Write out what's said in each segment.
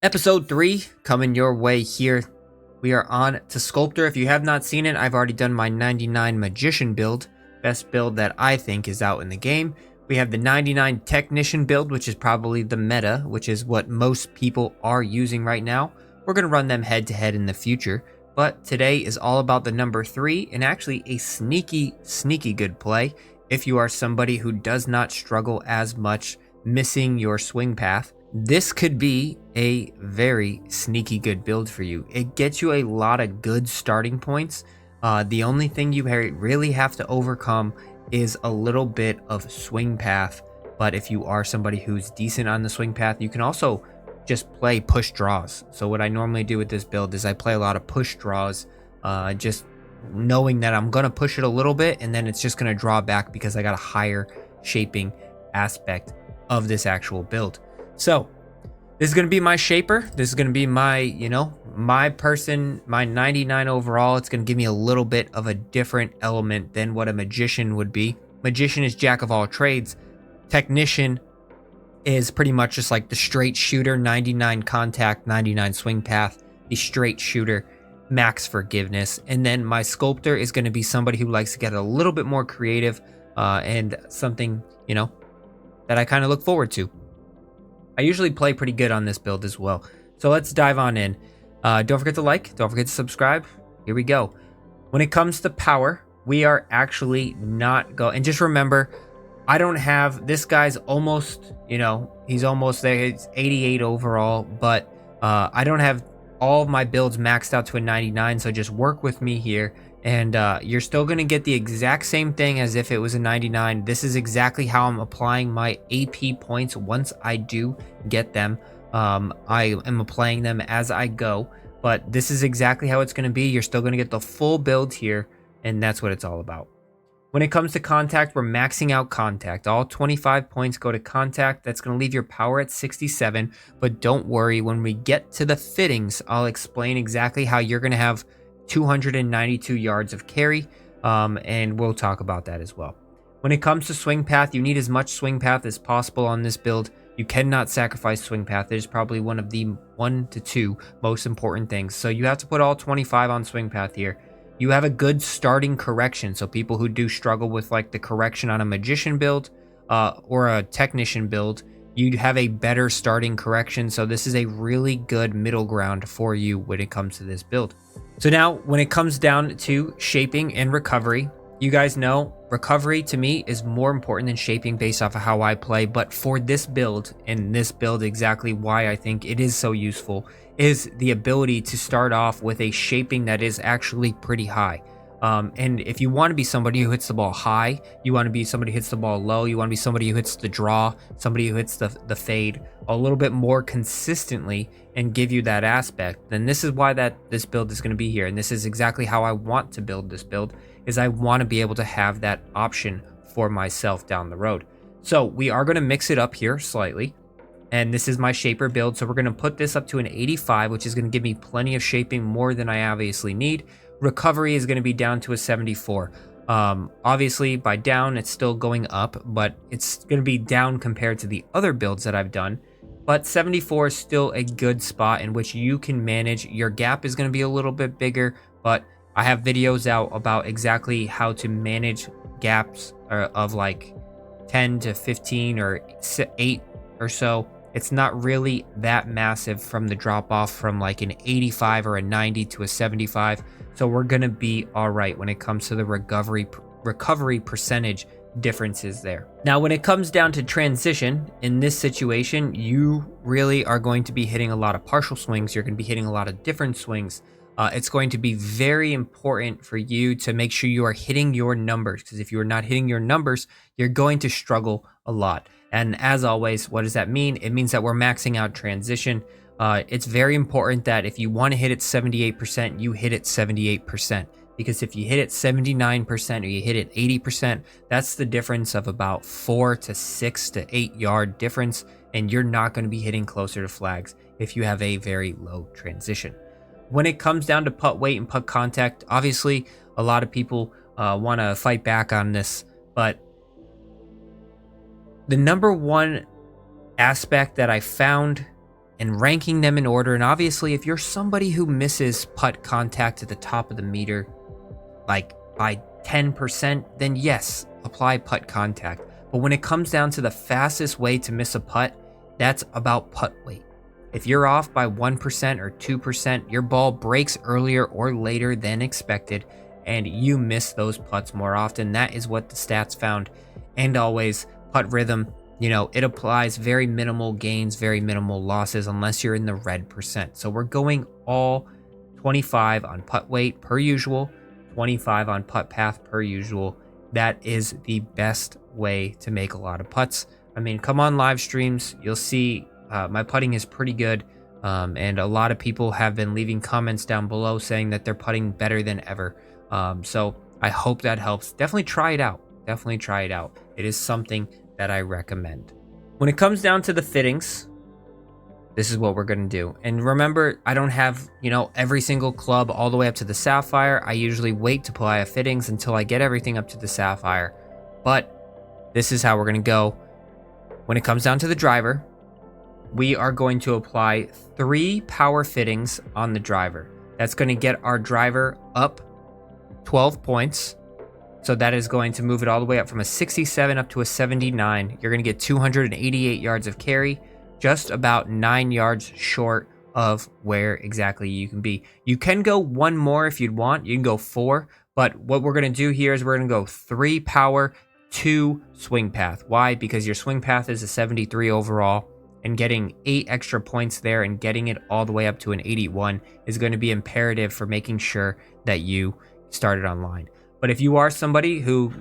Episode 3 coming your way here. We are on to Sculptor. If you have not seen it, I've already done my 99 Magician build. Best build that I think is out in the game. We have the 99 Technician build, which is probably the meta, which is what most people are using right now. We're going to run them head to head in the future. But today is all about the number 3 and actually a sneaky good play if you are somebody who does not struggle as much missing your swing path. This could be a very sneaky good build for you. It gets you a lot of good starting points. The only thing you really have to overcome is a little bit of swing path. But if you are somebody who's decent on the swing path, you can also just play push draws. So what I normally do with this build is I play a lot of push draws, just knowing that I'm going to push it a little bit and then it's just going to draw back because I got a higher shaping aspect of this actual build. So this is going to be my shaper. This is going to be my, my 99 overall. It's going to give me a little bit of a different element than what a magician would be. Magician is jack of all trades. Technician is pretty much just like the straight shooter, 99 contact, 99 swing path, the straight shooter, max forgiveness. And then my sculptor is going to be somebody who likes to get a little bit more creative and something, that I kind of look forward to. I usually play pretty good on this build as well. So let's dive on in. Don't forget to like, don't forget to subscribe. Here we go. When it comes to power, we are actually not going. And just remember, I don't have, this guy's almost, he's almost there. It's 88 overall, but I don't have all of my builds maxed out to a 99. So just work with me here. And you're still going to get the exact same thing as if it was a 99. This is exactly how I'm applying my AP points once I do get them. I am applying them as I go, but this is exactly how it's going to be. You're still going to get the full build here, and that's what it's all about. When it comes to contact, we're maxing out contact. All 25 points go to contact. That's going to leave your power at 67, but don't worry. When we get to the fittings, I'll explain exactly how you're going to have 292 yards of carry, and we'll talk about that as well. When it comes to swing path, you need as much swing path as possible on this build. You cannot sacrifice swing path. It is probably one of the 1 to 2 most important things. So you have to put all 25 on swing path here. You have a good starting correction. So people who do struggle with like the correction on a magician build or a technician build, you have a better starting correction. So this is a really good middle ground for you when it comes to this build. So now when it comes down to shaping and recovery, you guys know recovery to me is more important than shaping based off of how I play. But for this build, and this build exactly why I think it is so useful, is the ability to start off with a shaping that is actually pretty high. And if you want to be somebody who hits the ball high, you want to be somebody who hits the ball low, you want to be somebody who hits the draw, somebody who hits the fade a little bit more consistently and give you that aspect, then this is why this build is going to be here. And this is exactly how I want to build this build, is I want to be able to have that option for myself down the road. So we are going to mix it up here slightly. And this is my shaper build. So we're going to put this up to an 85, which is going to give me plenty of shaping, more than I obviously need. Recovery is going to be down to a 74. Obviously by down, it's still going up, but it's going to be down compared to the other builds that I've done. But 74 is still a good spot in which you can manage. Your gap is going to be a little bit bigger, but I have videos out about exactly how to manage gaps of like 10 to 15 or 8 or so. It's not really that massive from the drop off from like an 85 or a 90 to a 75. So we're going to be all right when it comes to the recovery percentage differences there. Now, when it comes down to transition, in this situation, you really are going to be hitting a lot of partial swings. You're going to be hitting a lot of different swings. It's going to be very important for you to make sure you are hitting your numbers, because if you are not hitting your numbers, you're going to struggle a lot. And as always, what does that mean? It means that we're maxing out transition. It's very important that if you want to hit it 78%, you hit it 78%. Because if you hit it 79% or you hit it 80%, that's the difference of about 4 to 6 to 8 yard difference. And you're not going to be hitting closer to flags if you have a very low transition. When it comes down to putt weight and putt contact, obviously a lot of people want to fight back on this, but the number one aspect that I found and ranking them in order. And obviously, if you're somebody who misses putt contact at the top of the meter, like by 10%, then yes, apply putt contact. But when it comes down to the fastest way to miss a putt, that's about putt weight. If you're off by 1% or 2%, your ball breaks earlier or later than expected, and you miss those putts more often. That is what the stats found. And always, putt rhythm, it applies very minimal gains, very minimal losses, unless you're in the red percent. So we're going all 25 on putt weight per usual, 25 on putt path per usual. That is the best way to make a lot of putts. I mean, come on live streams, you'll see my putting is pretty good. And a lot of people have been leaving comments down below saying that they're putting better than ever. So I hope that helps. Definitely try it out. It is something that I recommend. When it comes down to the fittings, this is what we're going to do. And remember, I don't have, every single club all the way up to the Sapphire. I usually wait to apply fittings until I get everything up to the Sapphire. But this is how we're going to go. When it comes down to the driver, we are going to apply 3 power fittings on the driver. That's going to get our driver up 12 points. So that is going to move it all the way up from a 67 up to a 79. You're going to get 288 yards of carry, just about 9 yards short of where exactly you can be. You can go one more if you'd want. You can go 4, but what we're going to do here is we're going to go 3 power, 2 swing path. Why? Because your swing path is a 73 overall, and getting 8 extra points there and getting it all the way up to an 81 is going to be imperative for making sure that you started online. But if you are somebody who,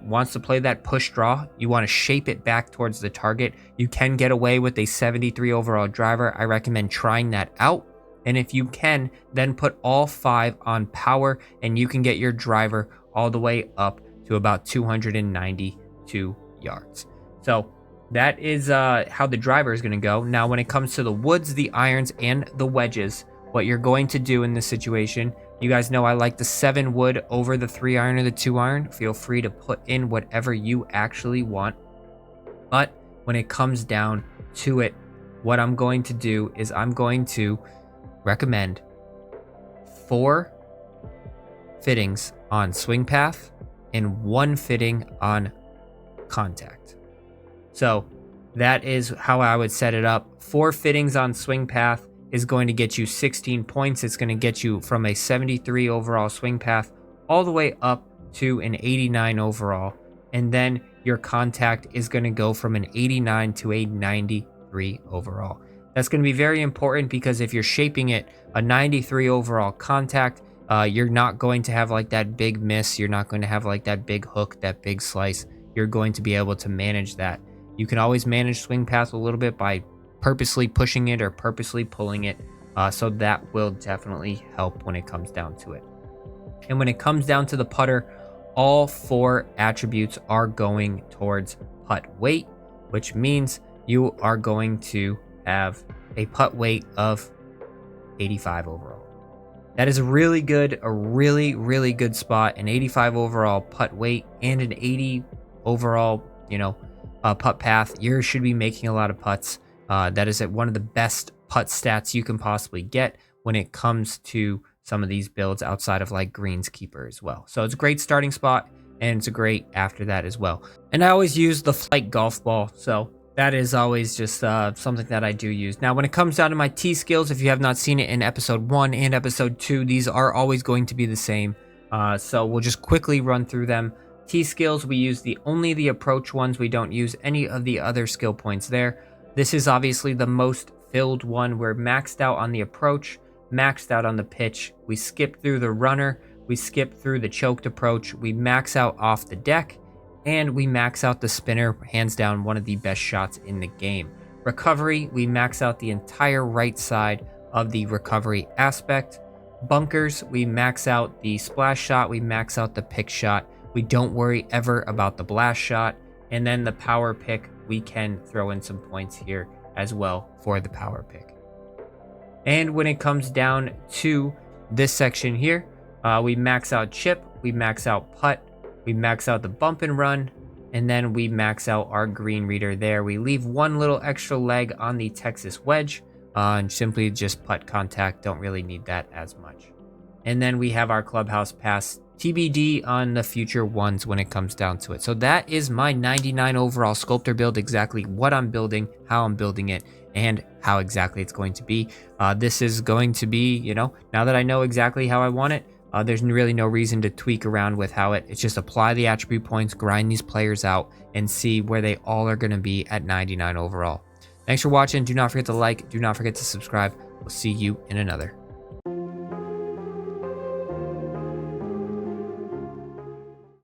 wants to play that push draw, you want to shape it back towards the target, you can get away with a 73 overall driver. I recommend trying that out. And if you can, then put all 5 on power, and you can get your driver all the way up to about 292 yards. So that is how the driver is going to go. Now, when it comes to the woods, the irons, and the wedges, what you're going to do in this situation, you guys know I like the 7 wood over the 3 iron or the 2 iron. Feel free to put in whatever you actually want. But when it comes down to it, what I'm going to do is I'm going to recommend 4 fittings on swing path and 1 fitting on contact. So that is how I would set it up. 4 fittings on swing path is going to get you 16 points. It's going to get you from a 73 overall swing path all the way up to an 89 overall. And then your contact is going to go from an 89 to a 93 overall. That's going to be very important because if you're shaping it a 93 overall contact, you're not going to have like that big miss. You're not going to have like that big hook, that big slice. You're going to be able to manage that. You can always manage swing path a little bit by purposely pushing it or purposely pulling it. So that will definitely help when it comes down to it. And when it comes down to the putter, all 4 attributes are going towards putt weight, which means you are going to have a putt weight of 85 overall. That is a really good spot. An 85 overall putt weight and an 80 overall, putt path. You should be making a lot of putts. That is one of the best putt stats you can possibly get when it comes to some of these builds outside of like greenskeeper as well. So it's a great starting spot, and it's a great after that as well. And I always use the flight golf ball, so that is always just something that I do use. Now, when it comes down to my tee skills, if you have not seen it in episode 1 and episode 2, these are always going to be the same. So we'll just quickly run through them. Tee skills, we use only the approach ones. We don't use any of the other skill points there. This is obviously the most filled one. We're maxed out on the approach, maxed out on the pitch. We skip through the runner. We skip through the choked approach. We max out off the deck, and we max out the spinner. Hands down, one of the best shots in the game. Recovery, we max out the entire right side of the recovery aspect. Bunkers, we max out the splash shot. We max out the pick shot. We don't worry ever about the blast shot. And then the power pick, we can throw in some points here as well for the power pick. And when it comes down to this section here, we max out chip, we max out putt, we max out the bump and run, and then we max out our green reader there. We leave one little extra leg on the Texas wedge. and simply just putt contact. Don't really need that as much. And then we have our clubhouse pass, TBD on the future ones when it comes down to it. So that is my 99 overall sculptor build, exactly what I'm building, how I'm building it, and how exactly it's going to be. This is going to be, now that I know exactly how I want it, there's really no reason to tweak around with how it's just apply the attribute points, grind these players out, and see where they all are going to be at 99 overall. Thanks for watching. Do not forget to like. Do not forget to subscribe. We'll see you in another.